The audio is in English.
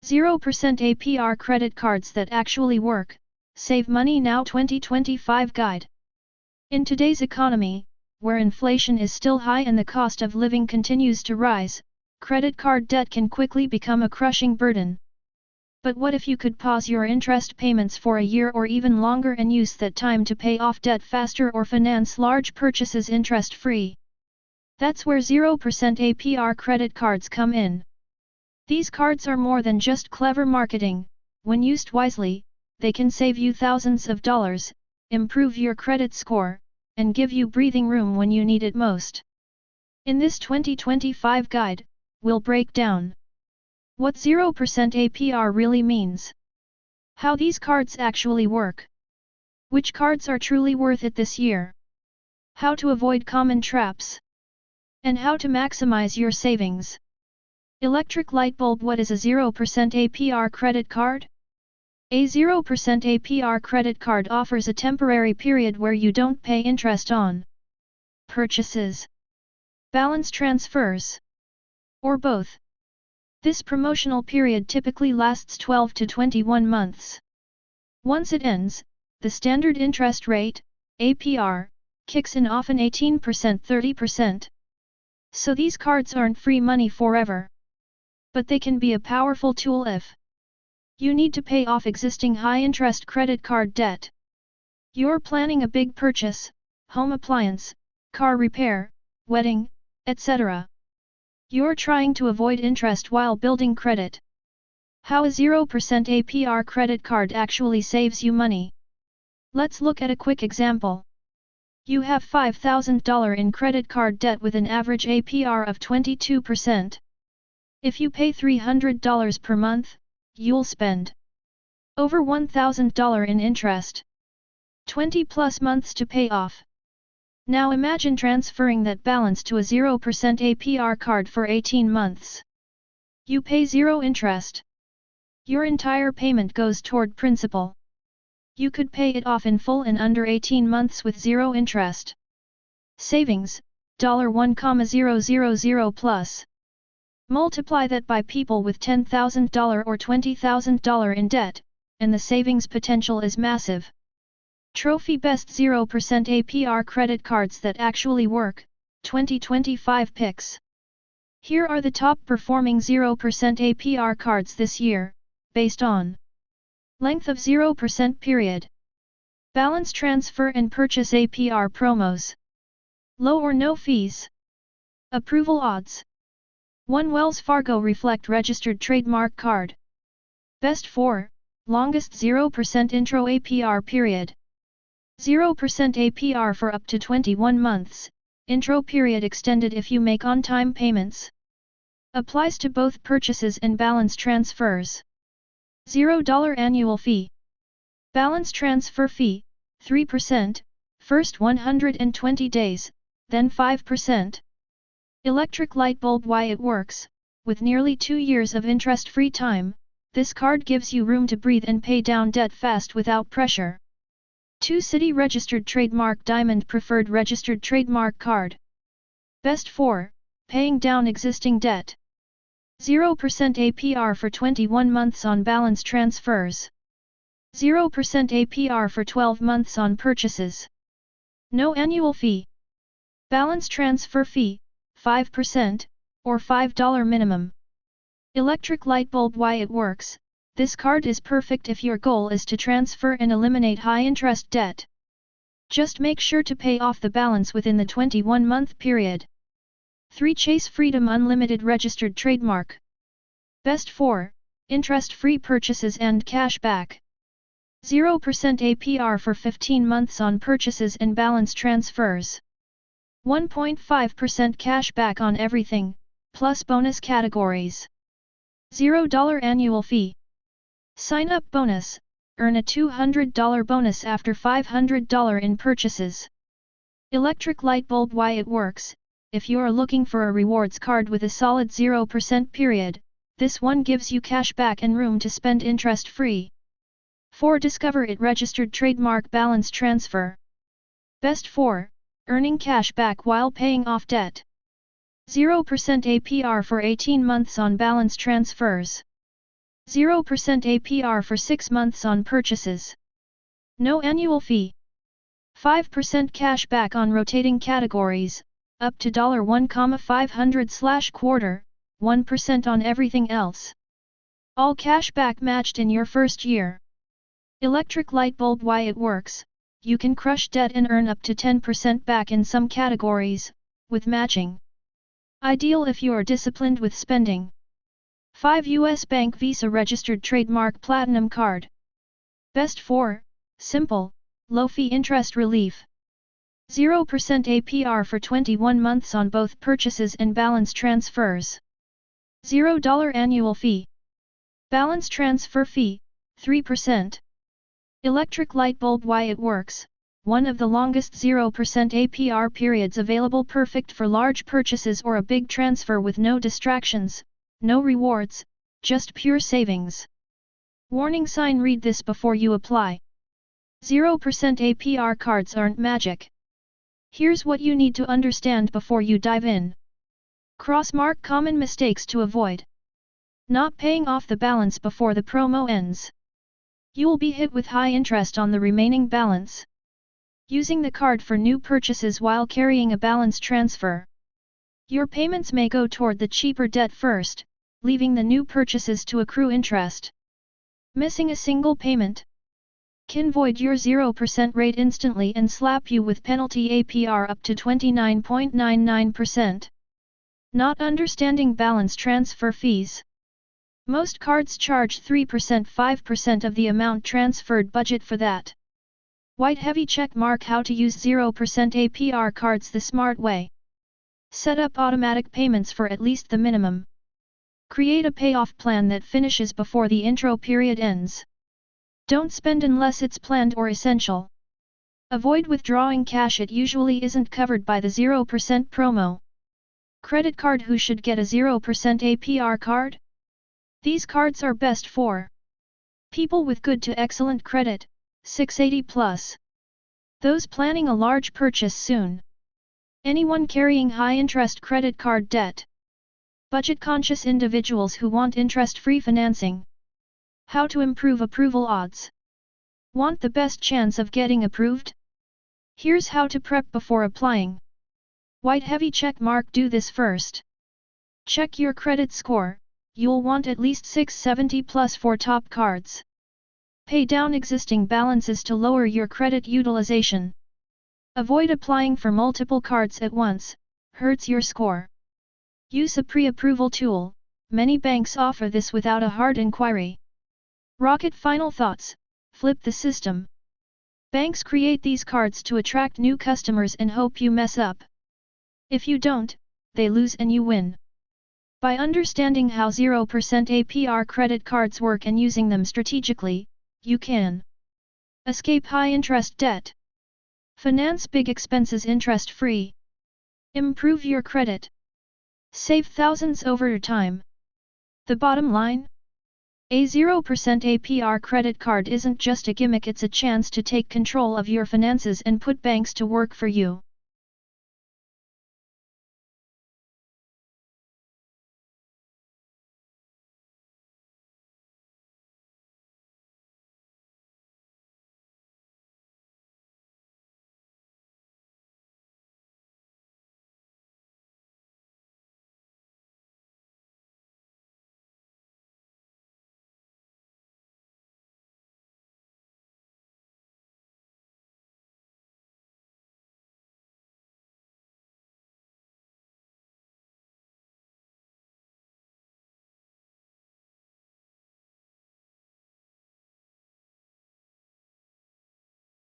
0% APR credit cards that actually work. Save money now 2025 guide. In today's economy, where inflation is still high and the cost of living continues to rise, credit card debt can quickly become a crushing burden. But what if you could pause your interest payments for a year or even longer and use that time to pay off debt faster or finance large purchases interest-free? That's where 0% APR credit cards come in. These cards are more than just clever marketing. When used wisely, they can save you thousands of dollars, improve your credit score, and give you breathing room when you need it most. In this 2025 guide, we'll break down what 0% APR really means, how these cards actually work, which cards are truly worth it this year, how to avoid common traps, and how to maximize your savings. Electric light bulb. What is a 0% APR credit card? A 0% APR credit card offers a temporary period where you don't pay interest on purchases, balance transfers, or both. This promotional period typically lasts 12 to 21 months. Once it ends, the standard interest rate, APR, kicks in, often 18%, 30%. So these cards aren't free money forever. But they can be a powerful tool if you need to pay off existing high-interest credit card debt. You're planning a big purchase, home appliance, car repair, wedding, etc. You're trying to avoid interest while building credit. How a 0% APR credit card actually saves you money. Let's look at a quick example. You have $5,000 in credit card debt with an average APR of 22%. If you pay $300 per month, you'll spend over $1,000 in interest. 20 plus months to pay off. Now imagine transferring that balance to a 0% APR card for 18 months. You pay zero interest. Your entire payment goes toward principal. You could pay it off in full in under 18 months with zero interest. Savings, $1,000 plus. Multiply that by people with $10,000 or $20,000 in debt, and the savings potential is massive. Trophy Best 0% APR credit cards that actually work, 2025 picks. Here are the top performing 0% APR cards this year, based on length of 0% period, balance transfer and purchase APR promos, low or no fees, approval odds. 1 Wells Fargo Reflect Registered Trademark Card. Best 4, longest 0% intro APR period. 0% APR for up to 21 months, intro period extended if you make on-time payments. Applies to both purchases and balance transfers. $0 annual fee. Balance transfer fee, 3%, first 120 days, then 5%. Electric light bulb. Why it works. With nearly 2 years of interest-free time, this card gives you room to breathe and pay down debt fast without pressure. 2 City Registered Trademark Diamond Preferred Registered Trademark Card. Best 4, paying down existing debt. 0% APR for 21 months on balance transfers. 0% APR for 12 months on purchases. No annual fee. Balance transfer fee, 5%, or $5 minimum. Electric light bulb. Why it works. This card is perfect if your goal is to transfer and eliminate high-interest debt. Just make sure to pay off the balance within the 21-month period. 3 Chase Freedom Unlimited Registered Trademark. Best 4, interest-free purchases and cash back. 0% APR for 15 months on purchases and balance transfers. 1.5% cash back on everything, plus bonus categories. $0 annual fee. Sign up bonus, earn a $200 bonus after $500 in purchases. Electric light bulb. Why it works. If you're looking for a rewards card with a solid 0% period, this one gives you cash back and room to spend interest-free. 4 Discover It Registered Trademark Balance Transfer. Best 4, earning cash back while paying off debt. 0% APR for 18 months on balance transfers. 0% APR for 6 months on purchases. No annual fee. 5% cash back on rotating categories, up to $1,500/quarter, 1% on everything else. All cash back matched in your first year. Electric light bulb. Why it works: you can crush debt and earn up to 10% back in some categories, with matching. Ideal if you are disciplined with spending. 5 US Bank Visa registered trademark Platinum Card. Best for simple, low-fee interest relief. 0% APR for 21 months on both purchases and balance transfers. $0 annual fee. Balance transfer fee, 3%. Electric light bulb. Why it works: one of the longest 0% APR periods available, perfect for large purchases or a big transfer with no distractions, no rewards, just pure savings. Warning sign: read this before you apply. 0% APR cards aren't magic. Here's what you need to understand before you dive in. Crossmark common mistakes to avoid. Not paying off the balance before the promo ends. You'll be hit with high interest on the remaining balance. Using the card for new purchases while carrying a balance transfer. Your payments may go toward the cheaper debt first, leaving the new purchases to accrue interest. Missing a single payment can void your 0% rate instantly and slap you with penalty APR up to 29.99%. Not understanding balance transfer fees. Most cards charge 3%, 5% of the amount transferred. Budget for that. White heavy check mark. How to use 0% APR cards the smart way. Set up automatic payments for at least the minimum. Create a payoff plan that finishes before the intro period ends. Don't spend unless it's planned or essential. Avoid withdrawing cash. It usually isn't covered by the 0% promo. Credit card. Who should get a 0% APR card? These cards are best for people with good to excellent credit, 680 plus. Those planning a large purchase soon. Anyone carrying high-interest credit card debt. Budget-conscious individuals who want interest-free financing. How to improve approval odds. Want the best chance of getting approved? Here's how to prep before applying. White heavy check mark. Do this first. Check your credit score. You'll want at least 670 plus for top cards. Pay down existing balances to lower your credit utilization. Avoid applying for multiple cards at once, hurts your score. Use a pre-approval tool. Many banks offer this without a hard inquiry. Rocket final thoughts: flip the system. Banks create these cards to attract new customers and hope you mess up. If you don't, they lose and you win. By understanding how 0% APR credit cards work and using them strategically, you can escape high-interest debt, finance big expenses interest-free, improve your credit, save thousands over time. The bottom line? A 0% APR credit card isn't just a gimmick, it's a chance to take control of your finances and put banks to work for you.